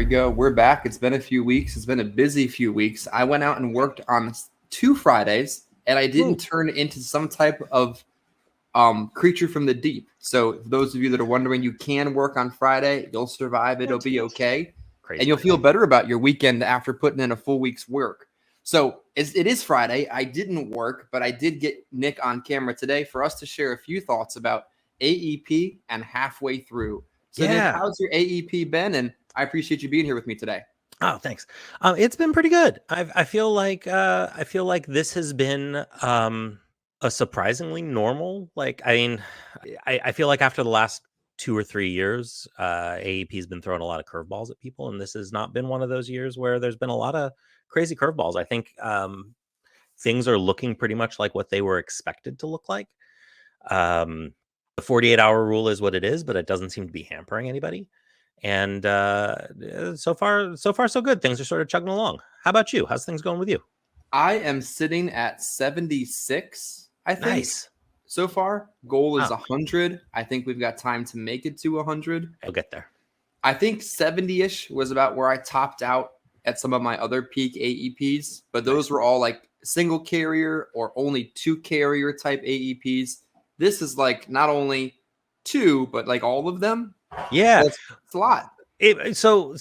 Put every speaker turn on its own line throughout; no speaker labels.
we go. We're back. It's been a few weeks. It's been a busy few weeks. I went out and worked on 2 Fridays, and I didn't turn into some type of creature from the deep. So for those of you that are wondering, you can work on Friday. You'll survive. It'll be okay.
Crazy.
And you'll feel better about your weekend after putting in a full week's work. So it is Friday. I didn't work, but I did get Nick on camera today for us to share a few thoughts about AEP and halfway through. So Nick, how's your AEP been? And I appreciate you being here with me today.
Oh, thanks. It's been pretty good. I feel like this has been a surprisingly normal. I feel like after the last 2 or 3 years, AEP has been throwing a lot of curveballs at people, and this has not been one of those years where there's been a lot of crazy curveballs. I think things are looking pretty much like what they were expected to look like. The 48-hour rule is what it is, but it doesn't seem to be hampering anybody. And so far, so good. Things are sort of chugging along. How about you? How's things going with you?
I am sitting at 76, I think.
Nice.
So far. Goal is 100. I think we've got time to make it to 100.
I'll get there.
I think 70-ish was about where I topped out at some of my other peak AEPs, but those were all like single carrier or only 2 carrier type AEPs. This is like not only 2, but like all of them.
Yeah,
it's a lot.
So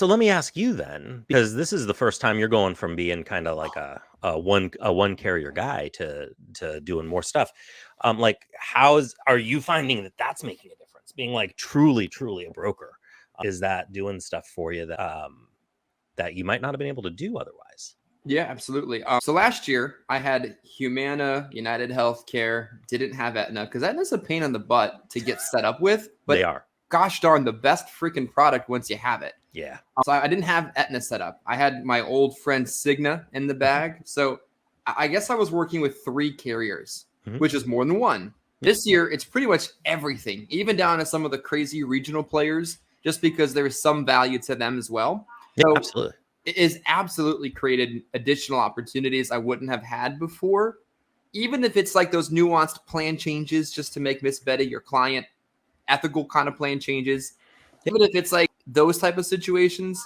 let me ask you then, because this is the first time you're going from being kind of like a one carrier guy to doing more stuff. Are you finding that that's making a difference? Being like truly a broker, is that doing stuff for you that you might not have been able to do otherwise?
Yeah, absolutely. So last year I had Humana, United Healthcare, didn't have Aetna because Aetna's a pain in the butt to get set up with. But
they are.
Gosh darn, the best freaking product once you have it.
Yeah.
So I didn't have Aetna set up. I had my old friend Cigna in the bag. So I guess I was working with 3 carriers, which is more than one. This year, it's pretty much everything, even down to some of the crazy regional players, just because there is some value to them as well.
Yeah,
so
absolutely.
It has absolutely created additional opportunities I wouldn't have had before, even if it's like those nuanced plan changes just to make Miss Betty your client, ethical kind of plan changes. Even if it's like those type of situations,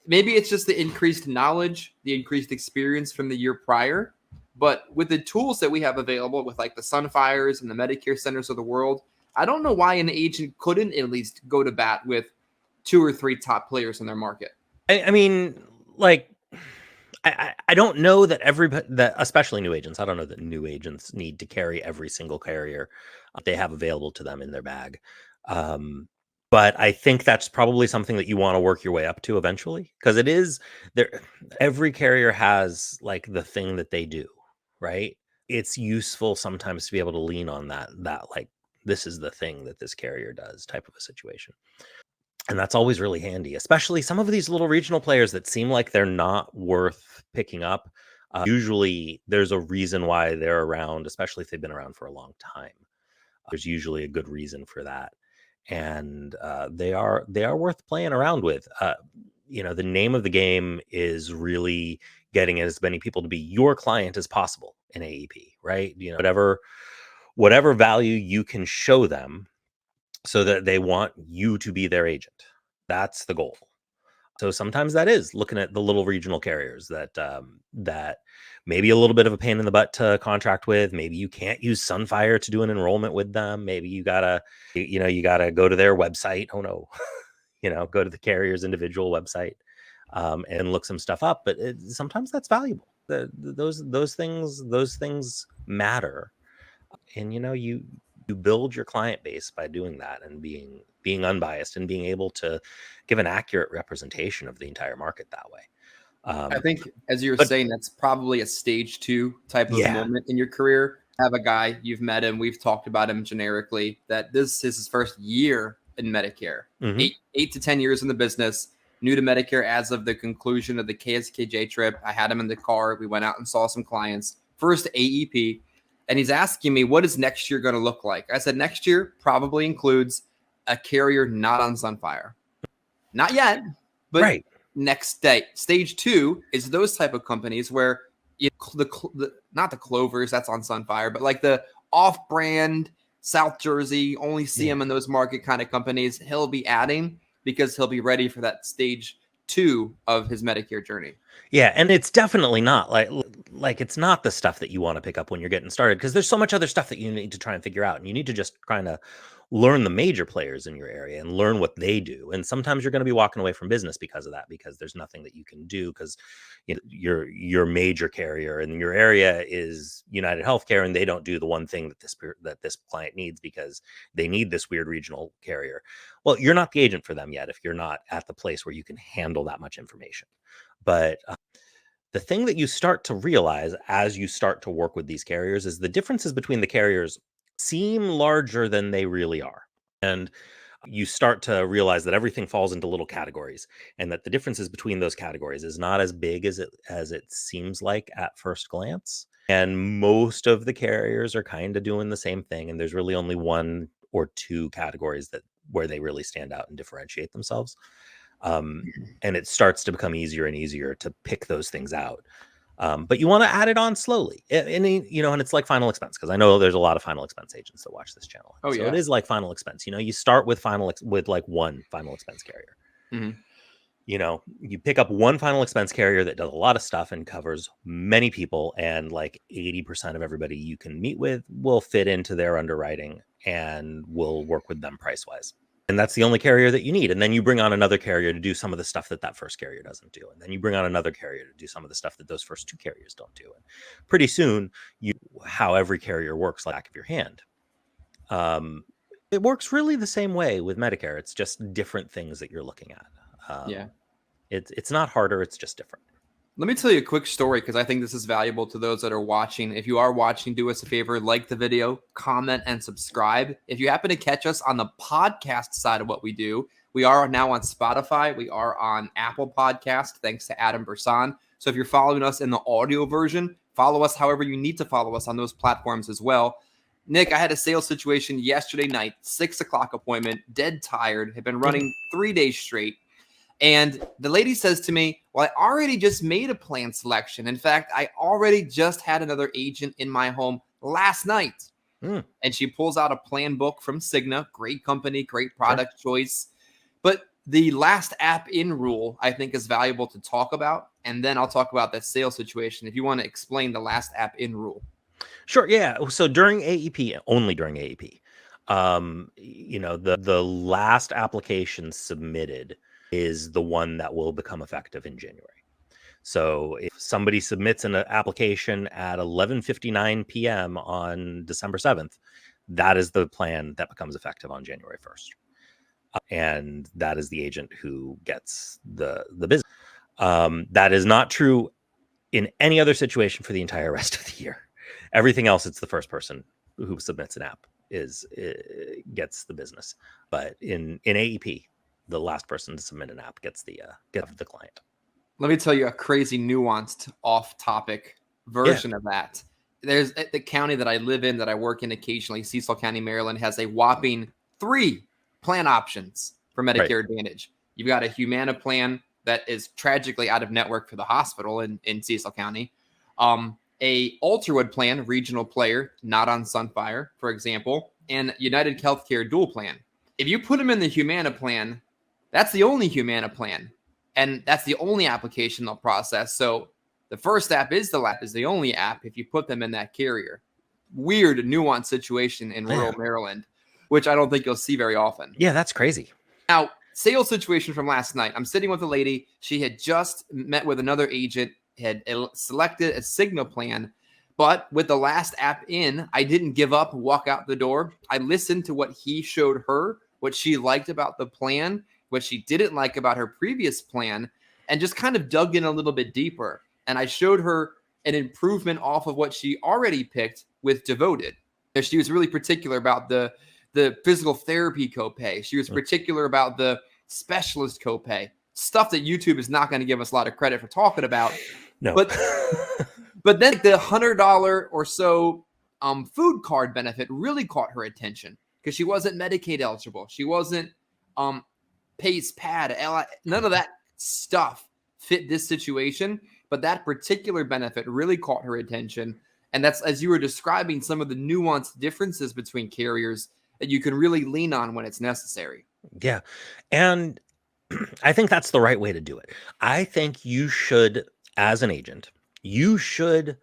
maybe it's just the increased knowledge, the increased experience from the year prior. But with the tools that we have available with like the Sunfires and the Medicare centers of the world, I don't know why an agent couldn't at least go to bat with 2 or 3 top players in their market.
I mean, like, I don't know that especially new agents, I don't know that new agents need to carry every single carrier they have available to them in their bag. But I think that's probably something that you want to work your way up to eventually, because it is there. Every carrier has like the thing that they do, right? It's useful sometimes to be able to lean on that like, this is the thing that this carrier does type of a situation. And that's always really handy, especially some of these little regional players that seem like they're not worth picking up. Usually there's a reason why they're around, especially if they've been around for a long time. There's usually a good reason for that. And they are worth playing around with. The name of the game is really getting as many people to be your client as possible in AEP, right? Whatever value you can show them, so that they want you to be their agent. That's the goal. So sometimes that is looking at the little regional carriers that maybe a little bit of a pain in the butt to contract with. Maybe you can't use Sunfire to do an enrollment with them. Maybe you gotta go to their website. Oh no, go to the carrier's individual website and look some stuff up. But sometimes that's valuable. Those things matter, and you build your client base by doing that and being unbiased and being able to give an accurate representation of the entire market that way.
I think, as you were saying, that's probably a stage 2 type of moment in your career. Have a guy, you've met him, we've talked about him generically, that this is his first year in Medicare. 8 to 10 years in the business, new to Medicare as of the conclusion of the KSKJ trip. I had him in the car. We went out and saw some clients. First AEP. And he's asking me, what is next year going to look like? I said, next year probably includes a carrier not on Sunfire. Not yet, but next day. Stage 2 is those type of companies where not the Clovers, that's on Sunfire, but like the off-brand South Jersey, only see them in those market kind of companies. He'll be adding. because he'll be ready for that stage 2 of his Medicare journey.
Yeah, and it's definitely not like it's not the stuff that you want to pick up when you're getting started, because there's so much other stuff that you need to try and figure out, and you need to just kind of learn the major players in your area and learn what they do. And sometimes you're going to be walking away from business because of that, because there's nothing that you can do, because your major carrier in your area is United Healthcare, and they don't do the one thing that this client needs because they need this weird regional carrier. Well, you're not the agent for them yet if you're not at the place where you can handle that much information. But the thing that you start to realize as you start to work with these carriers is the differences between the carriers seem larger than they really are. And you start to realize that everything falls into little categories, and that the differences between those categories is not as big as it seems like at first glance. And most of the carriers are kind of doing the same thing, and there's really only one or two categories where they really stand out and differentiate themselves. And it starts to become easier and easier to pick those things out. But you want to add it on slowly. And it's like final expense, because I know there's a lot of final expense agents that watch this channel.
Oh,
so
yeah.
It is like final expense. You start with like one final expense carrier.
Mm-hmm.
You pick up one final expense carrier that does a lot of stuff and covers many people, and like 80% of everybody you can meet with will fit into their underwriting and will work with them price wise. And that's the only carrier that you need. And then you bring on another carrier to do some of the stuff that first carrier doesn't do. And then you bring on another carrier to do some of the stuff that those first two carriers don't do. And pretty soon, how every carrier works like the back of your hand. It works really the same way with Medicare. It's just different things that you're looking at. It's not harder. It's just different.
Let me tell you a quick story, because I think this is valuable to those that are watching. If you are watching, do us a favor, like the video, comment, and subscribe. If you happen to catch us on the podcast side of what we do, we are now on Spotify. We are on Apple Podcast, thanks to Adam Bersan. So if you're following us in the audio version, follow us however you need to follow us on those platforms as well. Nick, I had a sales situation yesterday night, 6 o'clock appointment, dead tired, had been running 3 days straight. And the lady says to me, well, I already just made a plan selection. In fact, I already just had another agent in my home last night. And she pulls out a plan book from Cigna. Great company, great product choice. But the last app in rule, I think, is valuable to talk about. And then I'll talk about that sales situation if you want to explain the last app in rule.
Sure. Yeah. So during AEP, only during AEP, the last application submitted is the one that will become effective in January. So if somebody submits an application at 11:59 p.m. on December 7th, that is the plan that becomes effective on January 1st. And that is the agent who gets the business. That is not true in any other situation for the entire rest of the year. Everything else, it's the first person who submits an app gets the business. But in AEP, the last person to submit an app gets the client.
Let me tell you a crazy nuanced off-topic version of that. There's the county that I live in, that I work in occasionally, Cecil County, Maryland, has a whopping 3 plan options for Medicare Advantage. You've got a Humana plan that is tragically out of network for the hospital in Cecil County. A Alterwood plan, regional player, not on Sunfire, for example, and United Healthcare dual plan. If you put them in the Humana plan, that's the only Humana plan, and that's the only application they'll process. So the first app is the only app if you put them in that carrier. Weird, nuanced situation in rural Maryland, which I don't think you'll see very often.
Yeah, that's crazy.
Now, sales situation from last night. I'm sitting with a lady. She had just met with another agent, had selected a Cigna plan, but with the last app in, I didn't give up, walk out the door. I listened to what he showed her, what she liked about the plan, what she didn't like about her previous plan, and just kind of dug in a little bit deeper. And I showed her an improvement off of what she already picked with Devoted. She was really particular about the physical therapy copay. She was particular about the specialist copay, stuff that YouTube is not going to give us a lot of credit for talking about.
No.
But then the $100 or so food card benefit really caught her attention, because she wasn't Medicaid eligible. She wasn't PACE, PAD, none of that stuff fit this situation. But that particular benefit really caught her attention. And that's, as you were describing, some of the nuanced differences between carriers that you can really lean on when it's necessary.
Yeah. And I think that's the right way to do it. I think you should, as an agent, you should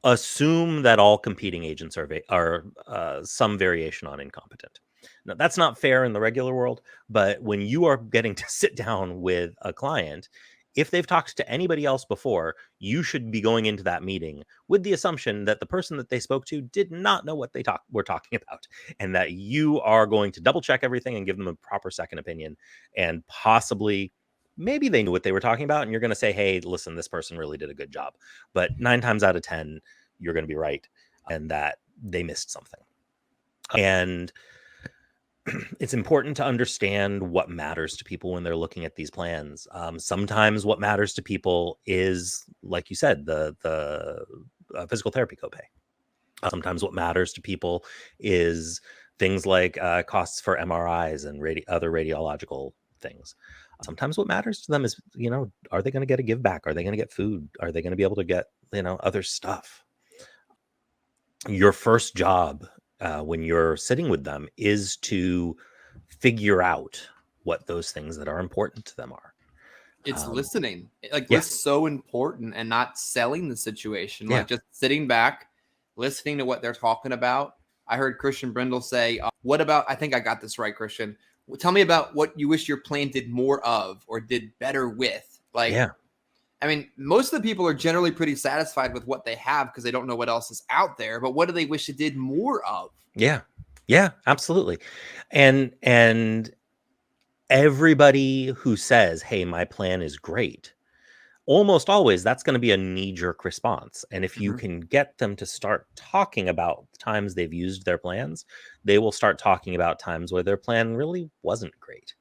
assume that all competing agents are some variation on incompetent. Now, that's not fair in the regular world, but when you are getting to sit down with a client, if they've talked to anybody else before, you should be going into that meeting with the assumption that the person that they spoke to did not know what they were talking about, and that you are going to double check everything and give them a proper second opinion, and possibly maybe they knew what they were talking about, and you're going to say, hey, listen, this person really did a good job. But 9 times out of 10, you're going to be right, and that they missed something. And it's important to understand what matters to people when they're looking at these plans. Sometimes what matters to people is, like you said, the physical therapy copay. Sometimes what matters to people is things like costs for MRIs and other radiological things. Sometimes what matters to them is, are they going to get a give back? Are they going to get food? Are they going to be able to get, other stuff? Your first job when you're sitting with them is to figure out what those things that are important to them are.
It's listening. Like,
yeah.
it's so important, and not selling the situation.
Yeah.
Like, just sitting back, listening to what they're talking about. I heard Christian Brindle say, what about, I think I got this right, Christian. Tell me about what you wish your plan did more of or did better with. Like,
Yeah.
I mean, most of the people are generally pretty satisfied with what they have because they don't know what else is out there. But what do they wish it did more of?
Yeah. Yeah, absolutely. And everybody who says, hey, my plan is great, almost always that's going to be a knee-jerk response. And if you can get them to start talking about times they've used their plans, they will start talking about times where their plan really wasn't great.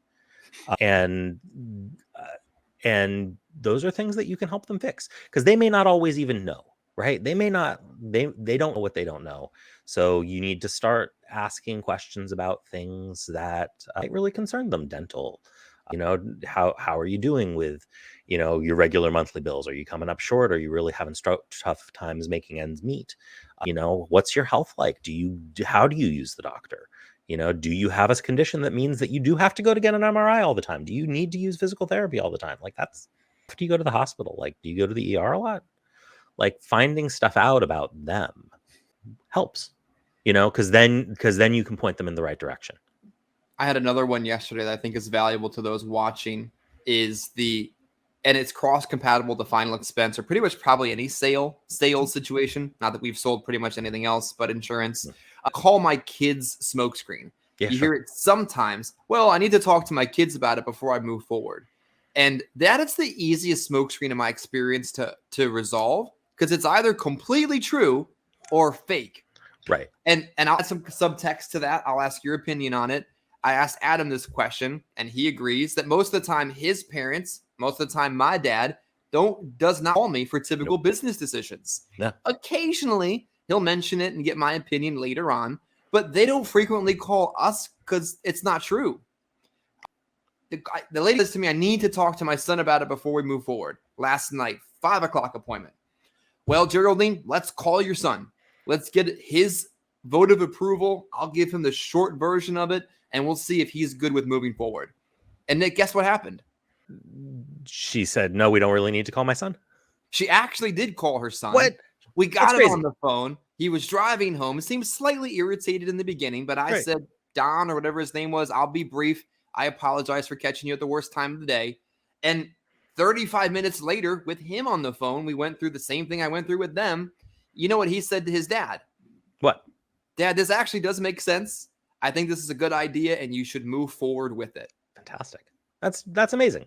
And those are things that you can help them fix, because they may not always even know, right? They don't know what they don't know. So you need to start asking questions about things that might really concern them. Dental, how are you doing with, your regular monthly bills? Are you coming up short? Are you really having tough times making ends meet? What's your health like? How do you use the doctor? Do you have a condition that means that you do have to go to get an MRI all the time? Do you need to use physical therapy all the time? Like, do you go to the hospital? Like, do you go to the ER a lot? Like, finding stuff out about them helps, because then you can point them in the right direction.
I had another one yesterday that I think is valuable to those watching, and it's cross compatible to final expense, or pretty much probably any sales situation. Not that we've sold pretty much anything else, but insurance. Call my kids smokescreen.
Yeah,
you
sure.
hear it sometimes. Well, I need to talk to my kids about it before I move forward. And that is the easiest smokescreen in my experience to resolve, because it's either completely true or fake.
Right.
And I'll add some subtext to that. I'll ask your opinion on it. I asked Adam this question, and he agrees that most of the time his parents, most of the time my dad, does not call me for typical business decisions.
Yeah.
Occasionally, he'll mention it and get my opinion later on, but they don't frequently call us because it's not true. The lady says to me, I need to talk to my son about it before we move forward. Last night, 5 o'clock appointment. Well, Geraldine, let's call your son. Let's get his vote of approval. I'll give him the short version of it, and we'll see if he's good with moving forward. And then guess what happened?
She said, no, we don't really need to call my son.
She actually did call her son.
What?
We got him on the phone. He was driving home. It seemed slightly irritated in the beginning, but I said, Don, or whatever his name was, I'll be brief. I apologize for catching you at the worst time of the day. And 35 minutes later, with him on the phone, we went through the same thing I went through with them. You know what he said to his dad?
What?
Dad, this actually does make sense. I think this is a good idea, and you should move forward with it.
Fantastic. That's amazing.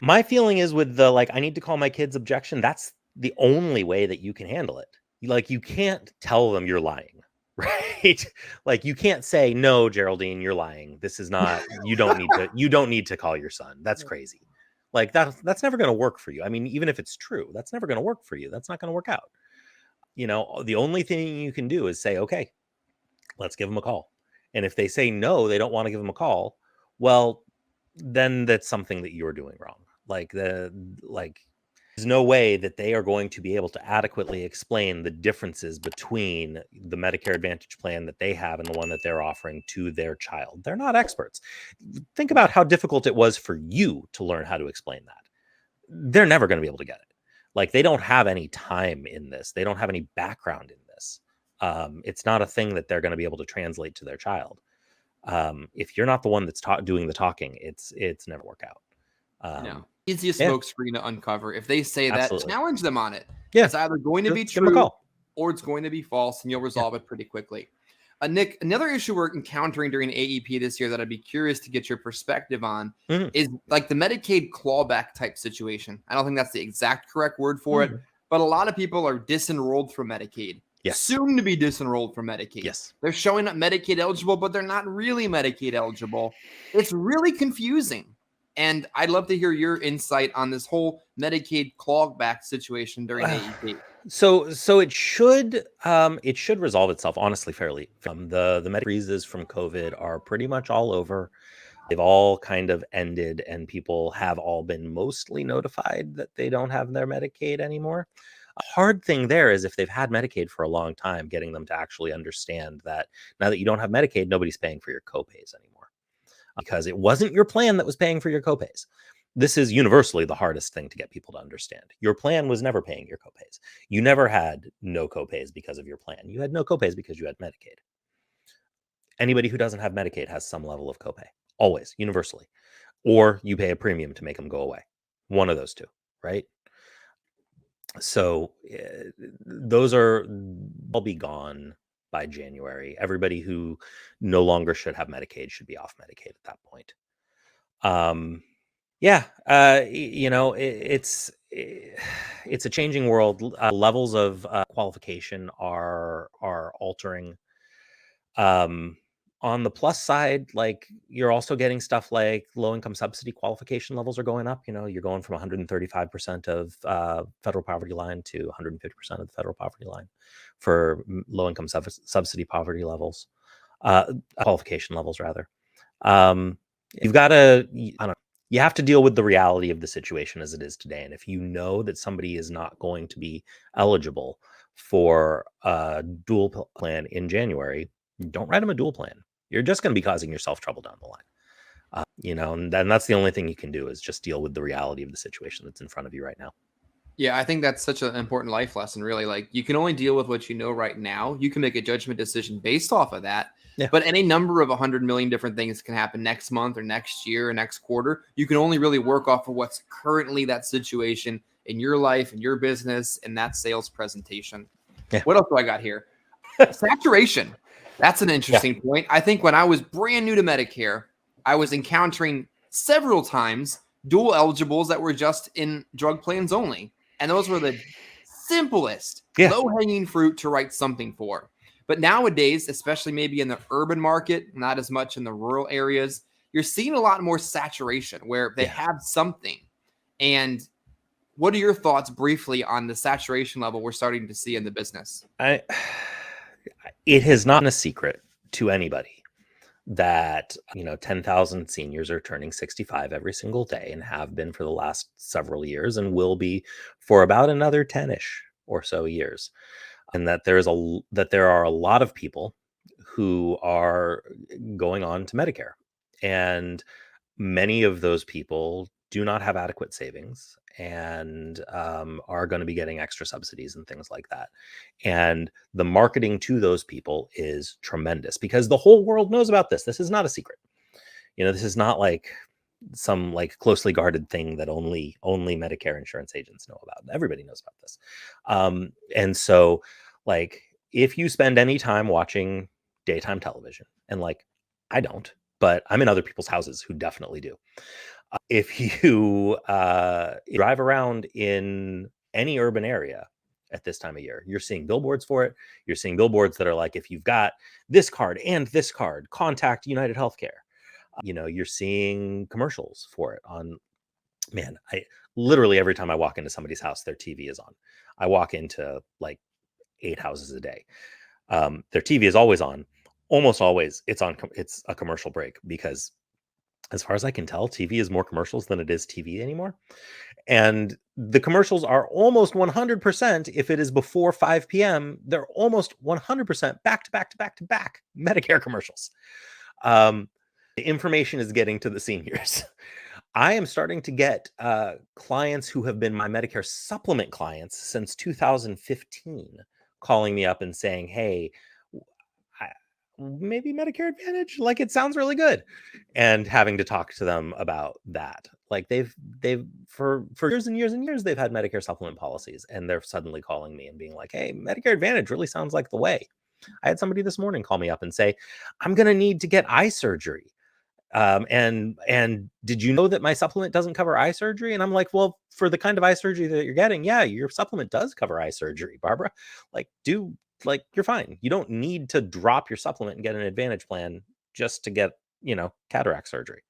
My feeling is with the, I need to call my kids objection, that's the only way that you can handle it. Like, you can't tell them you're lying, right? Like, you can't say, no, Geraldine, you're lying. This is not, you don't need to call your son. That's crazy. Like, that's never going to work for you. I mean, even if it's true, that's never going to work for you. That's not going to work out. The only thing you can do is say, okay, let's give them a call. And if they say no, they don't want to give them a call, well, then that's something that you're doing wrong. There's no way that they are going to be able to adequately explain the differences between the Medicare Advantage plan that they have and the one that they're offering to their child. They're not experts. Think about how difficult it was for you to learn how to explain that. They're never going to be able to get it. Like, they don't have any time in this. They don't have any background in this. It's not a thing that they're going to be able to translate to their child. If you're not the one that's doing the talking, it's never work out.
No. Easiest
Yeah.
smoke screen to uncover. If they say
Absolutely.
that, challenge them on it.
Yeah.
It's either going to be
Give 'em a
true
call.
or it's going to be false, and you'll resolve it pretty quickly. Nick, another issue we're encountering during AEP this year that I'd be curious to get your perspective on is like the Medicaid clawback type situation. I don't think that's the exact correct word for it, but a lot of people are disenrolled from Medicaid.
Yes.
Soon to be disenrolled from Medicaid.
Yes.
They're showing up Medicaid eligible, but they're not really Medicaid eligible. It's really confusing. And I'd love to hear your insight on this whole Medicaid clawback situation during AEP.
So it should resolve itself honestly fairly. The Medicaid freezes from COVID are pretty much all over. They've all kind of ended, and people have all been mostly notified that they don't have their Medicaid anymore. A hard thing there is if they've had Medicaid for a long time, getting them to actually understand that now that you don't have Medicaid, nobody's paying for your copays anymore, because it wasn't your plan that was paying for your copays. This is universally the hardest thing to get people to understand. Your plan was never paying your copays. You never had no copays because of your plan. You had no copays because you had Medicaid. Anybody who doesn't have Medicaid has some level of copay, always, universally. Or you pay a premium to make them go away. One of those two, right? So those are all be gone by January. Everybody who no longer should have Medicaid should be off Medicaid at that point. It's a changing world. Levels of qualification are altering. On the plus side, like, you're also getting stuff like low income subsidy qualification levels are going up. You're going from 135% of federal poverty line to 150% of the federal poverty line for low income subsidy poverty levels, qualification levels rather. You've got to, you have to deal with the reality of the situation as it is today. And if you know that somebody is not going to be eligible for a dual plan in January, don't write them a dual plan. You're just going to be causing yourself trouble down the line. And that's the only thing you can do is just deal with the reality of the situation that's in front of you right now.
Yeah, I think that's such an important life lesson, really. Like, you can only deal with what you know right now. You can make a judgment decision based off of that.
Yeah.
But any number of 100 million different things can happen next month or next year or next quarter. You can only really work off of what's currently that situation in your life, in your business, and that sales presentation.
Yeah.
What else do I got here? Saturation. That's an interesting point. I think when I was brand new to Medicare, I was encountering several times dual eligibles that were just in drug plans only. And those were the simplest, low-hanging fruit to write something for. But nowadays, especially maybe in the urban market, not as much in the rural areas, you're seeing a lot more saturation where they have something. And what are your thoughts briefly on the saturation level we're starting to see in the business?
It has not been a secret to anybody that 10,000 seniors are turning 65 every single day and have been for the last several years and will be for about another 10-ish or so years, and that there are a lot of people who are going on to Medicare, and many of those people do not have adequate savings and are going to be getting extra subsidies and things like that. And the marketing to those people is tremendous because the whole world knows about this. This is not a secret. This is not like some like closely guarded thing that only Medicare insurance agents know about. Everybody knows about this. And so, like, if you spend any time watching daytime television, and like, I don't, but I'm in other people's houses who definitely do. If you drive around in any urban area at this time of year, you're seeing billboards for it. You're seeing billboards that are like, if you've got this card and this card, contact United Healthcare. You're seeing commercials for it on, man, I literally every time I walk into somebody's house, their TV is on. I walk into like 8 houses a day. Their TV is always on. Almost always it's a commercial break because As far as I can tell, TV is more commercials than it is TV anymore. And the commercials are almost 100%. If it is before 5 p.m., they're almost 100% back to back to back to back Medicare commercials. The information is getting to the seniors. I am starting to get clients who have been my Medicare supplement clients since 2015 calling me up and saying, hey, maybe Medicare Advantage, like it sounds really good, and having to talk to them about that. Like they've for years and years and years they've had Medicare supplement policies, and they're suddenly calling me and being like, hey, Medicare Advantage really sounds like the way. I had somebody this morning call me up and say, I'm going to need to get eye surgery. And did you know that my supplement doesn't cover eye surgery? And I'm like, well, for the kind of eye surgery that you're getting, yeah, your supplement does cover eye surgery, Barbara. Like, you're fine. You don't need to drop your supplement and get an Advantage plan just to get, cataract surgery.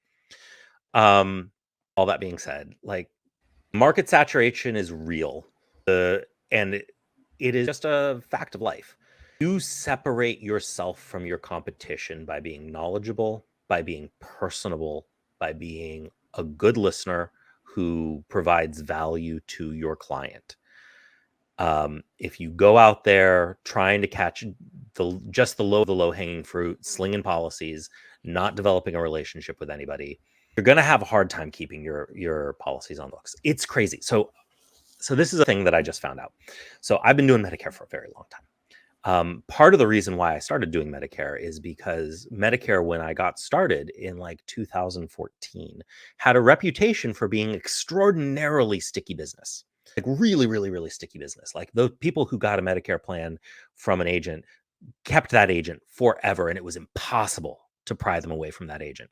All that being said, like, market saturation is real. And it is just a fact of life. You separate yourself from your competition by being knowledgeable, by being personable, by being a good listener who provides value to your client. If you go out there trying to catch the low hanging fruit, slinging policies, not developing a relationship with anybody, you're going to have a hard time keeping your policies on books. It's crazy. So this is a thing that I just found out. So I've been doing Medicare for a very long time. Part of the reason why I started doing Medicare is because Medicare, when I got started in like 2014, had a reputation for being extraordinarily sticky business. Like really, really, really sticky business. Like the people who got a Medicare plan from an agent kept that agent forever, and it was impossible to pry them away from that agent.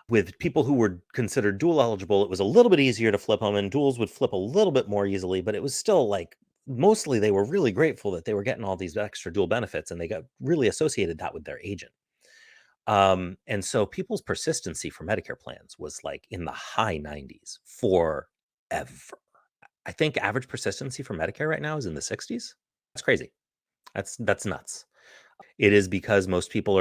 With people who were considered dual eligible, it was a little bit easier to flip them, and duals would flip a little bit more easily, but it was still like mostly they were really grateful that they were getting all these extra dual benefits, and they got really associated that with their agent. And so people's persistency for Medicare plans was like in the high 90s forever. I think average persistency for Medicare right now is in the 60s. That's crazy. That's nuts. It is because most people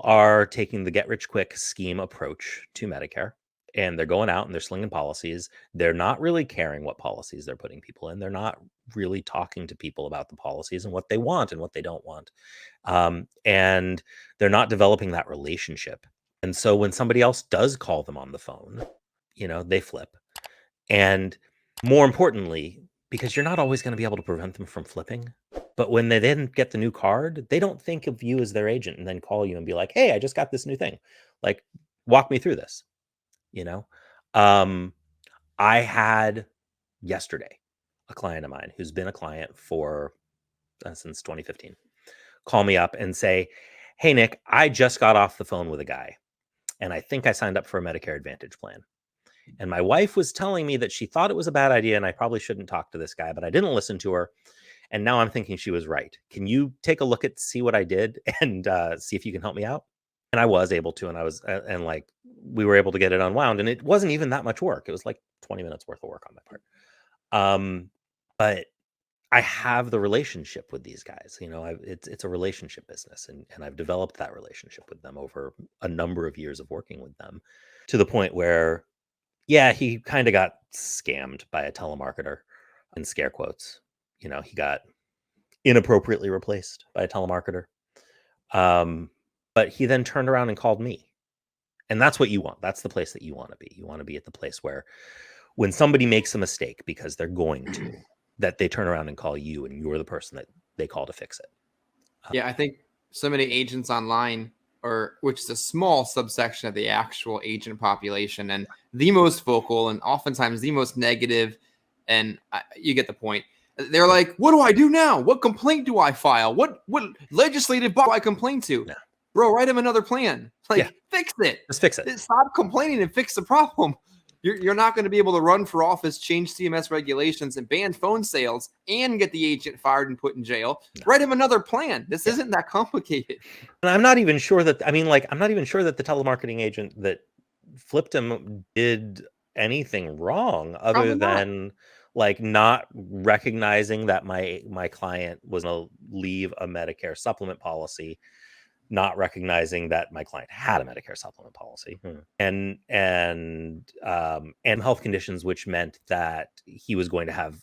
are taking the get rich quick scheme approach to Medicare, and they're going out and they're slinging policies. They're not really caring what policies they're putting people in. They're not really talking to people about the policies and what they want and what they don't want. And they're not developing that relationship. And so when somebody else does call them on the phone, they flip. And more importantly, because you're not always going to be able to prevent them from flipping, but when they then get the new card, they don't think of you as their agent and then call you and be like, hey, I just got this new thing. Like, walk me through this. I had yesterday a client of mine who's been a client for since 2015 call me up and say, hey, Nick, I just got off the phone with a guy, and I think I signed up for a Medicare Advantage plan. And my wife was telling me that she thought it was a bad idea and I probably shouldn't talk to this guy, but I didn't listen to her. And now I'm thinking she was right. Can you take a look see what I did and see if you can help me out? And I was able to, and like we were able to get it unwound, and it wasn't even that much work. It was like 20 minutes worth of work on my part. But I have the relationship with these guys. It's a relationship business, and I've developed that relationship with them over a number of years of working with them, to the point where, yeah, he kind of got scammed by a telemarketer, in scare quotes. He got inappropriately replaced by a telemarketer. But he then turned around and called me. And that's what you want. That's the place that you want to be. You want to be at the place where when somebody makes a mistake, because they're going to, that they turn around and call you, and you're the person that they call to fix it.
Yeah, I think so many agents online, which is a small subsection of the actual agent population, and the most vocal and oftentimes the most negative, and you get the point. They're like, what do I do now? What complaint do I file? What legislative body do I complain to?
Yeah.
Bro, write him another plan. Fix it.
Just fix it.
Stop complaining and fix the problem. You're not going to be able to run for office, change CMS regulations, and ban phone sales, and get the agent fired and put in jail. No. Write him another plan. This isn't that complicated.
And I'm not even sure that, I'm not even sure that the telemarketing agent that flipped him did anything wrong, other than like not recognizing that my client was going to leave a Medicare supplement policy, not recognizing that my client had a Medicare supplement policy and health conditions, which meant that he was going to have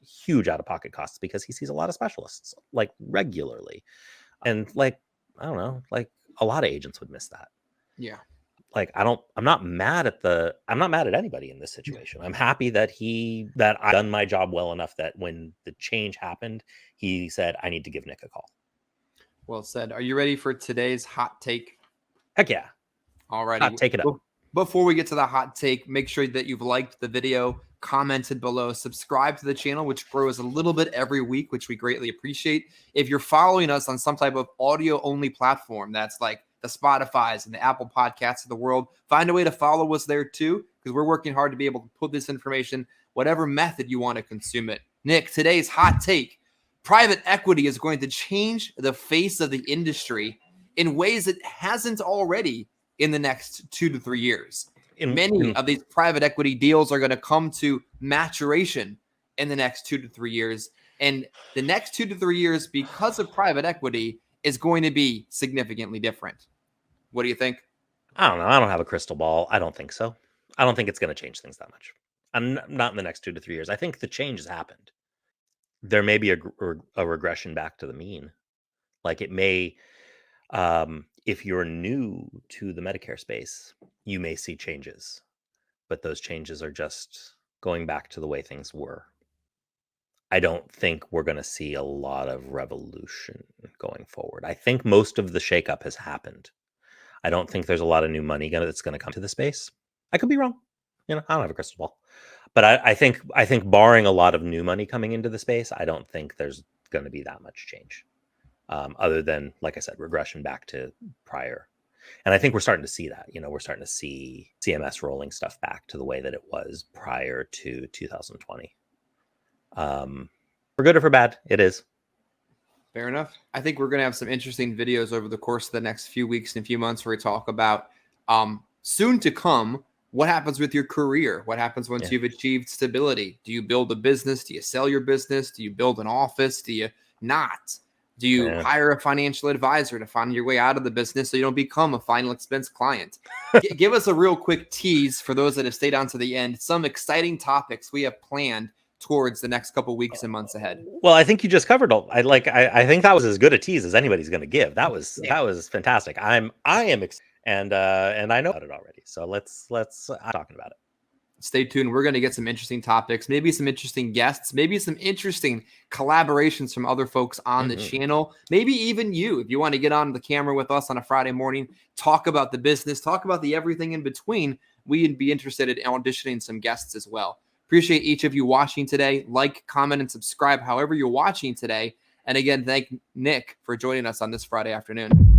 huge out-of-pocket costs because he sees a lot of specialists like regularly. And like, I don't know, like a lot of agents would miss that.
Yeah.
Like, I'm not mad at anybody in this situation. I'm happy that I've done my job well enough that when the change happened, he said, I need to give Nick a call.
Well said. Are you ready for today's hot take?
Heck yeah.
All righty.
Take it up.
Before we get to the hot take, make sure that you've liked the video, commented below, subscribe to the channel, which grows a little bit every week, which we greatly appreciate. If you're following us on some type of audio-only platform, that's like the Spotify's and the Apple Podcasts of the world, find a way to follow us there too, because we're working hard to be able to put this information, whatever method you want to consume it. Nick, today's hot take: private equity is going to change the face of the industry in ways it hasn't already in the next 2 to 3 years. Many of these private equity deals are going to come to maturation in the next 2 to 3 years. And the next 2 to 3 years, because of private equity, is going to be significantly different. What do you think?
I don't know. I don't have a crystal ball. I don't think so. I don't think it's going to change things that much. I'm not in the next 2 to 3 years. I think the change has happened. There may be a regression back to the mean. Like it may, if you're new to the Medicare space, you may see changes, but those changes are just going back to the way things were. I don't think we're going to see a lot of revolution going forward. I think most of the shakeup has happened. I don't think there's a lot of new money that's going to come to the space. I could be wrong. I don't have a crystal ball. But I think barring a lot of new money coming into the space, I don't think there's going to be that much change. Other than, like I said, regression back to prior. And I think we're starting to see that. We're starting to see CMS rolling stuff back to the way that it was prior to 2020. For good or for bad, it is.
Fair enough. I think we're going to have some interesting videos over the course of the next few weeks and a few months where we talk about soon to come, what happens with your career? What happens once you've achieved stability? Do you build a business? Do you sell your business? Do you build an office? Do you not? Do you hire a financial advisor to find your way out of the business so you don't become a final expense client? Give us a real quick tease for those that have stayed on to the end. Some exciting topics we have planned towards the next couple weeks and months ahead.
Well, I think you just covered all. I think that was as good a tease as anybody's going to give. That was fantastic. I am excited, and I know about it already. So let's talking about it.
Stay tuned. We're going to get some interesting topics, maybe some interesting guests, maybe some interesting collaborations from other folks on the channel. Maybe even you, if you want to get on the camera with us on a Friday morning, talk about the business, talk about the everything in between. We'd be interested in auditioning some guests as well. Appreciate each of you watching today. Like, comment, and subscribe however you're watching today. And again, thank Nick for joining us on this Friday afternoon.